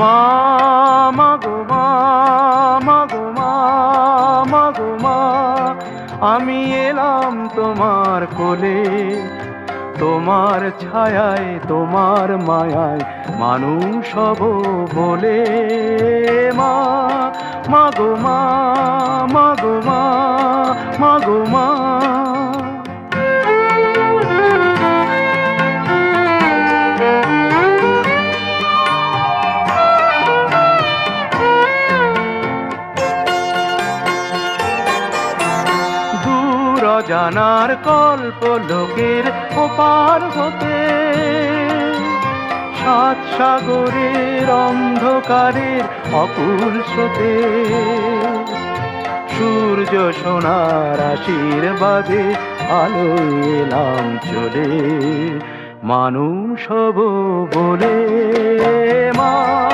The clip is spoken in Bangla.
মা, মাগো মা, মাগো মা, মাগো মা, আমি এলাম তোমার কোলে, তোমার ছায়ায় তোমার মায়ায় মানুষ হব বলে। মা, মাগো মা, মাগো মা, মাগো মা। অজানার কল্প লোকের ওপার হতে, সাত সাগরের অন্ধকারের অকুল স্রোতে, সূর্য সোনার আশীর্বাদে আলোয় এলাম চলে, মানুষ হব বলে। মা।